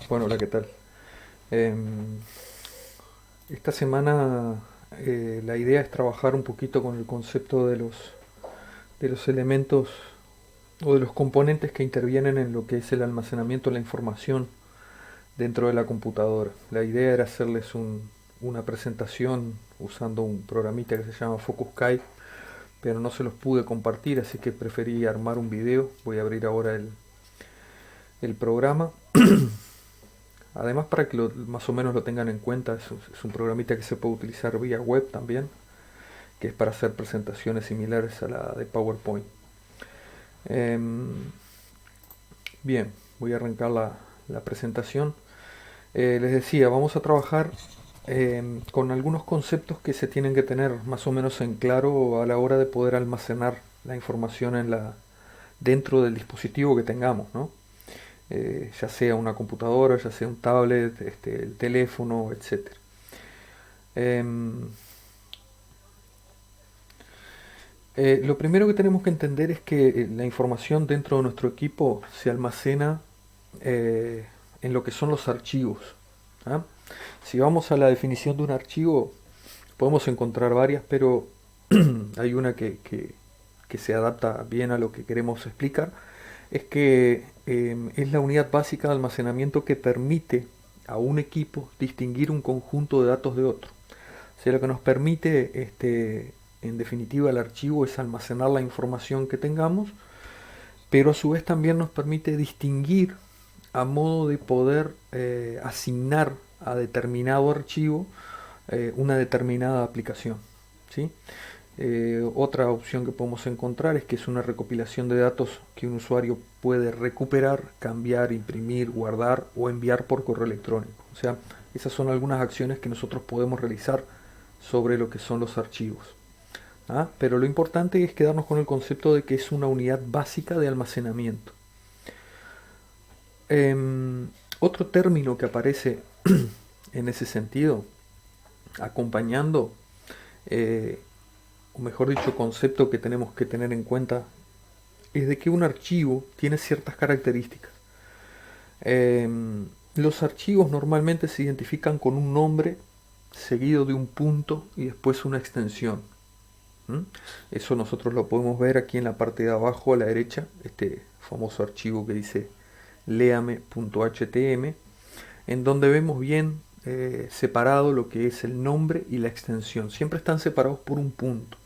Bueno, hola, ¿qué tal? Em, esta semana la idea es trabajar un poquito con el concepto de los elementos o de los componentes que intervienen en lo que es el almacenamiento de la información dentro de la computadora. La idea era hacerles una presentación usando un programita que se llama Focuskai, pero no se los pude compartir, así que preferí armar un video. Voy a abrir ahora el programa. Además, para que más o menos lo tengan en cuenta, es un programita que se puede utilizar vía web también, que es para hacer presentaciones similares a la de PowerPoint. Em, Bien, voy a arrancar la presentación. Les decía, vamos a trabajar con algunos conceptos que se tienen que tener más o menos en claro a la hora de poder almacenar la información dentro del dispositivo que tengamos, ¿no? Ya sea una computadora, ya sea un tablet, el teléfono, etcétera. Em, lo primero que tenemos que entender es que la información dentro de nuestro equipo se almacena eh, en lo que son los archivos. ¿Ah? Si vamos a la definición de un archivo, podemos encontrar varias, pero hay una que se adapta bien a lo que queremos explicar, es que es la unidad básica de almacenamiento que permite a un equipo distinguir un conjunto de datos de otro. O sea, lo que nos permite, en definitiva, el archivo es almacenar la información que tengamos, pero a su vez también nos permite distinguir a modo de poder asignar a determinado archivo una determinada aplicación. ¿Sí? Otra opción que podemos encontrar es que es una recopilación de datos que un usuario puede recuperar, cambiar, imprimir, guardar o enviar por correo electrónico. O sea, esas son algunas acciones que nosotros podemos realizar sobre lo que son los archivos. ¿Ah? Pero lo importante es quedarnos con el concepto de que es una unidad básica de almacenamiento. Otro término que aparece en ese sentido, acompañando, eh, o mejor dicho, concepto que tenemos que tener en cuenta, es de que un archivo tiene ciertas características. Los archivos normalmente se identifican con un nombre seguido de un punto y después una extensión. ¿Mm? Eso nosotros lo podemos ver aquí en la parte de abajo a la derecha, este famoso archivo que dice leame.htm, en donde vemos bien separado lo que es el nombre y la extensión. Siempre están separados por un punto.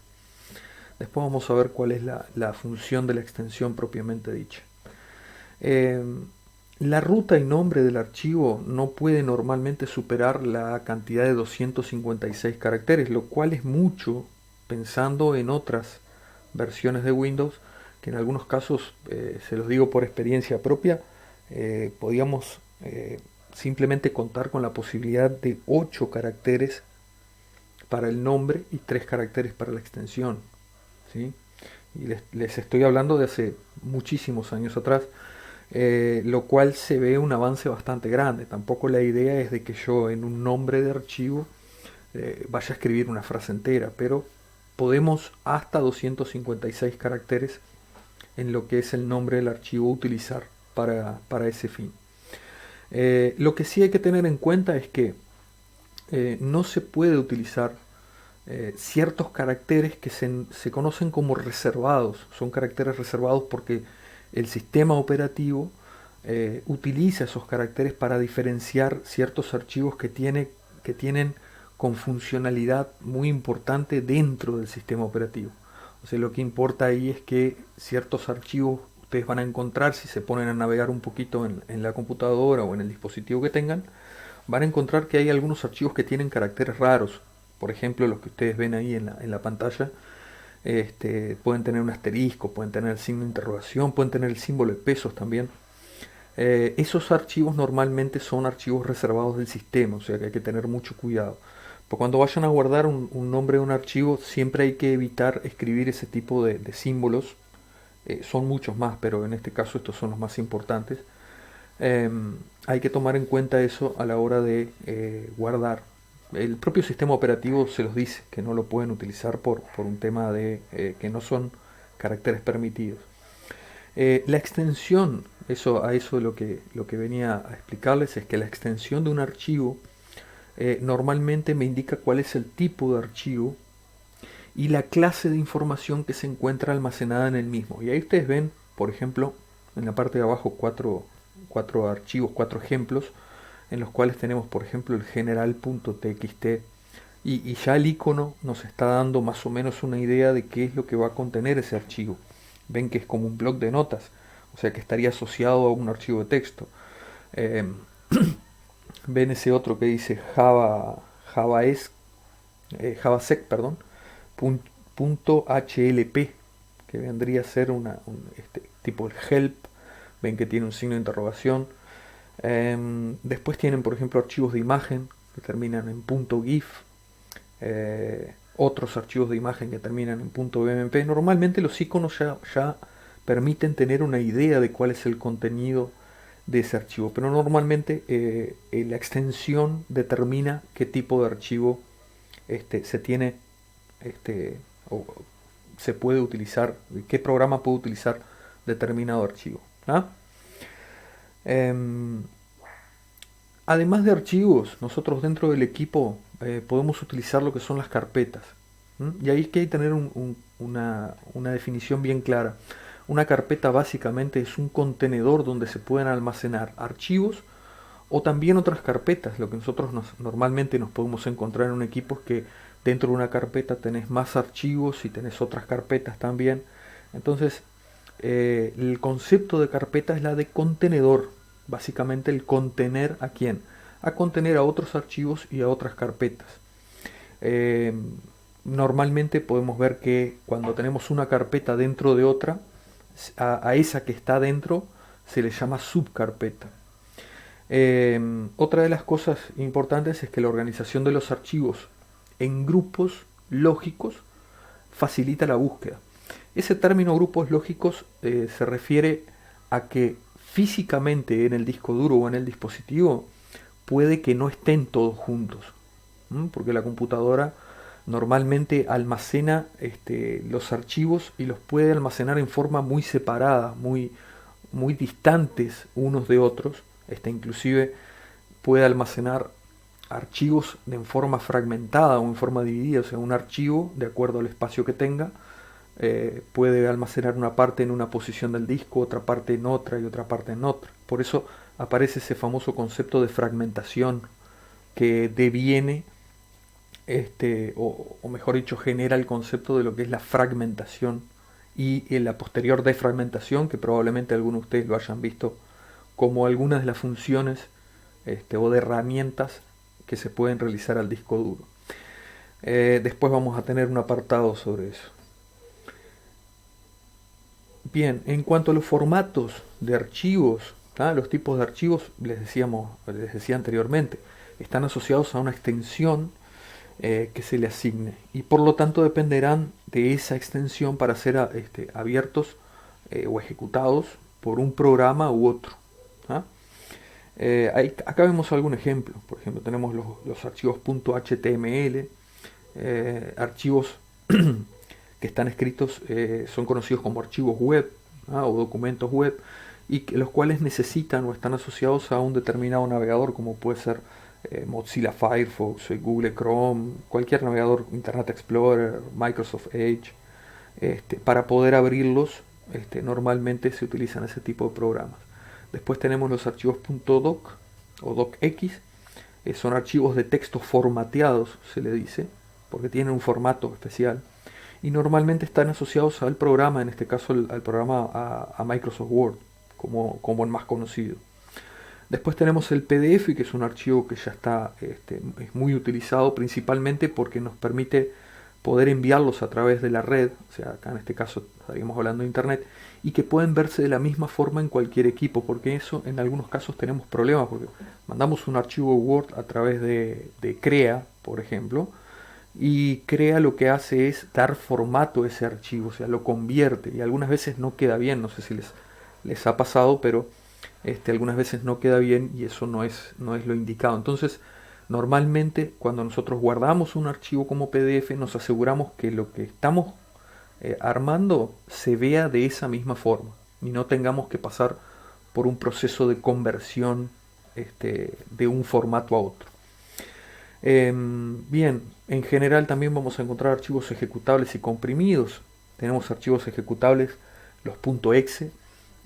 Después vamos a ver cuál es la función de la extensión propiamente dicha. Eh, la ruta y nombre del archivo no puede normalmente superar la cantidad de 256 caracteres, lo cual es mucho pensando en otras versiones de Windows, que en algunos casos, se los digo por experiencia propia, podíamos simplemente contar con la posibilidad de 8 caracteres para el nombre y 3 caracteres para la extensión. ¿Sí? Y les estoy hablando de hace muchísimos años atrás, lo cual se ve un avance bastante grande. Tampoco la idea es de que yo en un nombre de archivo vaya a escribir una frase entera, pero podemos hasta 256 caracteres en lo que es el nombre del archivo utilizar para ese fin. Lo que sí hay que tener en cuenta es que no se puede utilizar ciertos caracteres que se conocen como reservados. Son caracteres reservados porque el sistema operativo utiliza esos caracteres para diferenciar ciertos archivos que tienen con funcionalidad muy importante dentro del sistema operativo. O sea, lo que importa ahí es que ciertos archivos ustedes van a encontrar, si se ponen a navegar un poquito en la computadora o en el dispositivo que tengan, van a encontrar que hay algunos archivos que tienen caracteres raros. Por ejemplo, los que ustedes ven ahí en la pantalla, pueden tener un asterisco, pueden tener el signo de interrogación, pueden tener el símbolo de pesos también. Esos archivos normalmente son archivos reservados del sistema, o sea que hay que tener mucho cuidado. Porque cuando vayan a guardar un nombre de un archivo, siempre hay que evitar escribir ese tipo de símbolos. Son muchos más, pero en este caso estos son los más importantes. Hay que tomar en cuenta eso a la hora de guardar. El propio sistema operativo se los dice que no lo pueden utilizar por un tema de que no son caracteres permitidos. La extensión A eso lo que venía a explicarles es que la extensión de un archivo normalmente me indica cuál es el tipo de archivo y la clase de información que se encuentra almacenada en el mismo. Y ahí ustedes ven, por ejemplo, en la parte de abajo cuatro archivos, cuatro ejemplos, en los cuales tenemos, por ejemplo, el general.txt y ya el icono nos está dando más o menos una idea de qué es lo que va a contener ese archivo. Ven que es como un bloc de notas, o sea que estaría asociado a un archivo de texto. Eh, ven ese otro que dice javasec, perdón, punto .hlp, que vendría a ser tipo el help. Ven que tiene un signo de interrogación. Después tienen, por ejemplo, archivos de imagen que terminan en .gif. Otros archivos de imagen que terminan en .bmp. Normalmente los iconos ya permiten tener una idea de cuál es el contenido de ese archivo, pero normalmente la extensión determina qué tipo de archivo se tiene o se puede utilizar, qué programa puede utilizar determinado archivo. ¿Ah? Además de archivos, nosotros dentro del equipo podemos utilizar lo que son las carpetas. Y ahí hay que tener una definición bien clara. Una carpeta básicamente es un contenedor donde se pueden almacenar archivos o también otras carpetas. Lo que nosotros normalmente nos podemos encontrar en un equipo es que dentro de una carpeta tenés más archivos y tenés otras carpetas también. Entonces, el concepto de carpeta es la de contenedor. Básicamente el contener a quién. A contener a otros archivos y a otras carpetas. Normalmente podemos ver que cuando tenemos una carpeta dentro de otra, a esa que está dentro se le llama subcarpeta. Otra de las cosas importantes es que la organización de los archivos en grupos lógicos facilita la búsqueda. Ese término grupos lógicos se refiere a que físicamente en el disco duro o en el dispositivo puede que no estén todos juntos, porque la computadora normalmente almacena los archivos y los puede almacenar en forma muy separada, muy distantes unos de otros. Inclusive puede almacenar archivos en forma fragmentada o en forma dividida, o sea, un archivo, de acuerdo al espacio que tenga, puede almacenar una parte en una posición del disco, otra parte en otra y otra parte en otra. Por eso aparece ese famoso concepto de fragmentación que deviene, o mejor dicho, genera el concepto de lo que es la fragmentación y la posterior defragmentación, que probablemente algunos de ustedes lo hayan visto como algunas de las funciones o de herramientas que se pueden realizar al disco duro. Después vamos a tener un apartado sobre eso. Bien, en cuanto a los formatos de archivos, los tipos de archivos, les decía anteriormente, están asociados a una extensión que se le asigne y por lo tanto dependerán de esa extensión para ser abiertos o ejecutados por un programa u otro. Acá vemos algún ejemplo. Por ejemplo, tenemos los archivos .html, archivos que están escritos, son conocidos como archivos web o documentos web, y los cuales necesitan o están asociados a un determinado navegador, como puede ser Mozilla Firefox, Google Chrome, cualquier navegador, Internet Explorer, Microsoft Edge. Para poder abrirlos, normalmente se utilizan ese tipo de programas. Después tenemos los archivos .doc o docx, son archivos de texto formateados, se le dice, porque tienen un formato especial y normalmente están asociados al programa, en este caso al programa a Microsoft Word, como el más conocido. Después tenemos el PDF, que es un archivo que ya está es muy utilizado principalmente porque nos permite poder enviarlos a través de la red, o sea, acá en este caso estaríamos hablando de internet, y que pueden verse de la misma forma en cualquier equipo, porque eso en algunos casos tenemos problemas, porque mandamos un archivo Word a través de Crea, por ejemplo, y Crea lo que hace es dar formato a ese archivo, o sea, lo convierte, y algunas veces no queda bien, no sé si les ha pasado, pero algunas veces no queda bien y eso no es lo indicado. Entonces, normalmente cuando nosotros guardamos un archivo como PDF, nos aseguramos que lo que estamos armando se vea de esa misma forma y no tengamos que pasar por un proceso de conversión de un formato a otro. Bien, en general también vamos a encontrar archivos ejecutables y comprimidos. Tenemos archivos ejecutables, los .exe,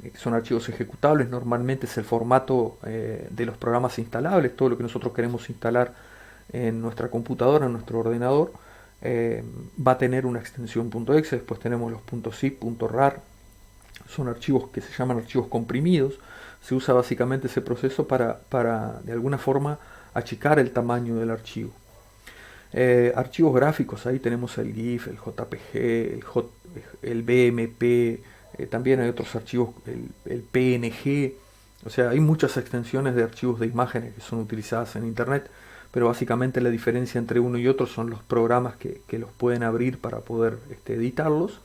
que son archivos ejecutables. Normalmente es el formato de los programas instalables, todo lo que nosotros queremos instalar en nuestra computadora, en nuestro ordenador, va a tener una extensión .exe. Después tenemos los .zip, .rar, son archivos que se llaman archivos comprimidos. Se usa básicamente ese proceso para de alguna forma achicar el tamaño del archivo. Archivos gráficos, ahí tenemos el GIF, el JPG, el BMP, también hay otros archivos, el PNG, o sea, hay muchas extensiones de archivos de imágenes que son utilizadas en Internet, pero básicamente la diferencia entre uno y otro son los programas que los pueden abrir para poder editarlos.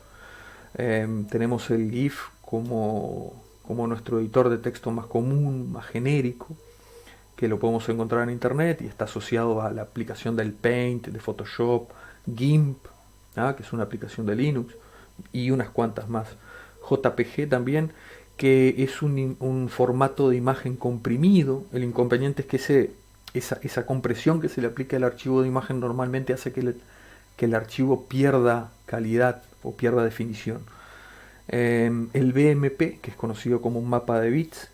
Tenemos el GIF como nuestro editor de texto más común, más genérico, que lo podemos encontrar en Internet y está asociado a la aplicación del Paint, de Photoshop, GIMP, que es una aplicación de Linux, y unas cuantas más. JPG también, que es un formato de imagen comprimido. El inconveniente es que esa compresión que se le aplica al archivo de imagen normalmente hace que el archivo pierda calidad o pierda definición. El BMP, que es conocido como un mapa de bits,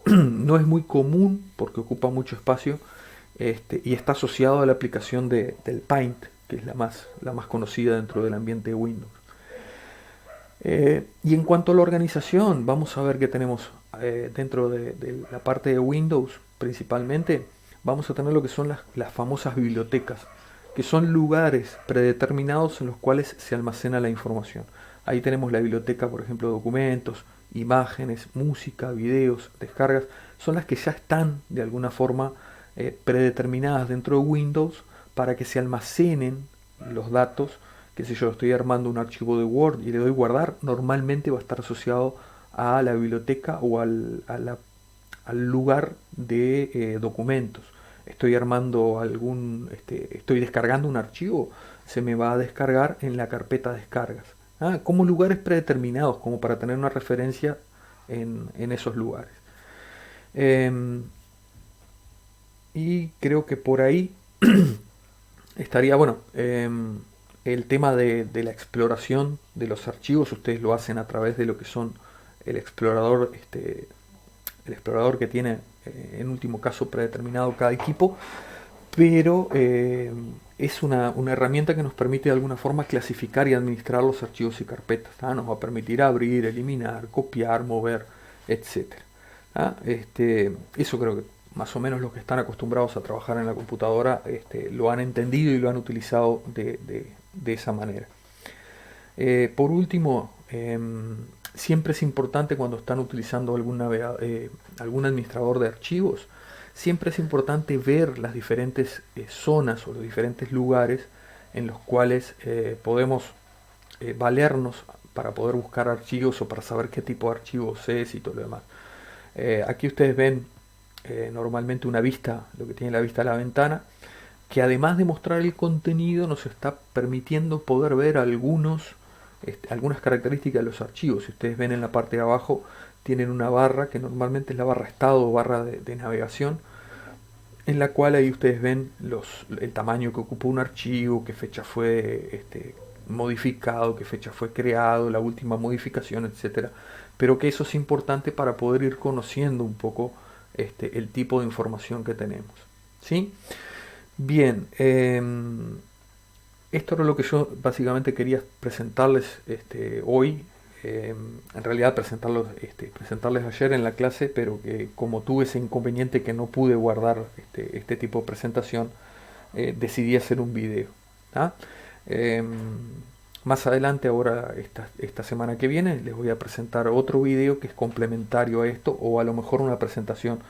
no es muy común porque ocupa mucho espacio y está asociado a la aplicación del Paint, que es la más conocida dentro del ambiente de Windows. Y en cuanto a la organización, vamos a ver que tenemos dentro de la parte de Windows principalmente, vamos a tener lo que son las famosas bibliotecas, que son lugares predeterminados en los cuales se almacena la información. Ahí tenemos la biblioteca, por ejemplo, documentos, imágenes, música, videos, descargas, son las que ya están de alguna forma predeterminadas dentro de Windows para que se almacenen los datos. Que si yo estoy armando un archivo de Word y le doy guardar, normalmente va a estar asociado a la biblioteca o al lugar de documentos. Estoy armando estoy descargando un archivo, se me va a descargar en la carpeta descargas. Como lugares predeterminados, como para tener una referencia en esos lugares. Y creo que por ahí estaría, bueno, el tema de la exploración de los archivos. Ustedes lo hacen a través de lo que son el explorador que tiene en último caso predeterminado cada equipo, pero es una herramienta que nos permite de alguna forma clasificar y administrar los archivos y carpetas. Nos va a permitir abrir, eliminar, copiar, mover, etc. Eso creo que más o menos los que están acostumbrados a trabajar en la computadora lo han entendido y lo han utilizado de esa manera. Por último, siempre es importante cuando están utilizando algún administrador de archivos, siempre es importante ver las diferentes zonas o los diferentes lugares en los cuales podemos valernos para poder buscar archivos o para saber qué tipo de archivos es y todo lo demás. Aquí ustedes ven normalmente una vista, lo que tiene la vista a la ventana, que además de mostrar el contenido nos está permitiendo poder ver algunas características de los archivos. Si ustedes ven en la parte de abajo, tienen una barra que normalmente es la barra estado o barra de navegación, en la cual ahí ustedes ven el tamaño que ocupa un archivo, qué fecha fue modificado, qué fecha fue creado, la última modificación, etcétera. Pero que eso es importante para poder ir conociendo un poco el tipo de información que tenemos. ¿Sí? Bien, esto era lo que yo básicamente quería presentarles hoy. En realidad presentarles ayer en la clase, pero que como tuve ese inconveniente que no pude guardar este tipo de presentación, decidí hacer un video. Más adelante, ahora esta semana que viene, les voy a presentar otro video que es complementario a esto, o a lo mejor una presentación,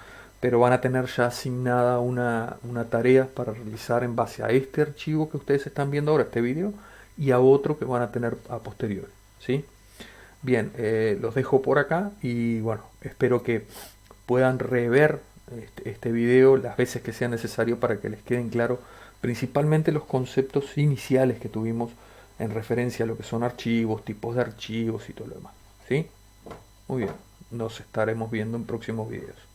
pero van a tener ya asignada una tarea para realizar en base a este archivo que ustedes están viendo ahora, este video, y a otro que van a tener a posteriori, ¿sí? Bien, los dejo por acá y bueno, espero que puedan rever este video las veces que sea necesario para que les queden claros principalmente los conceptos iniciales que tuvimos en referencia a lo que son archivos, tipos de archivos y todo lo demás. ¿Sí? Muy bien. nos estaremos viendo en próximos videos.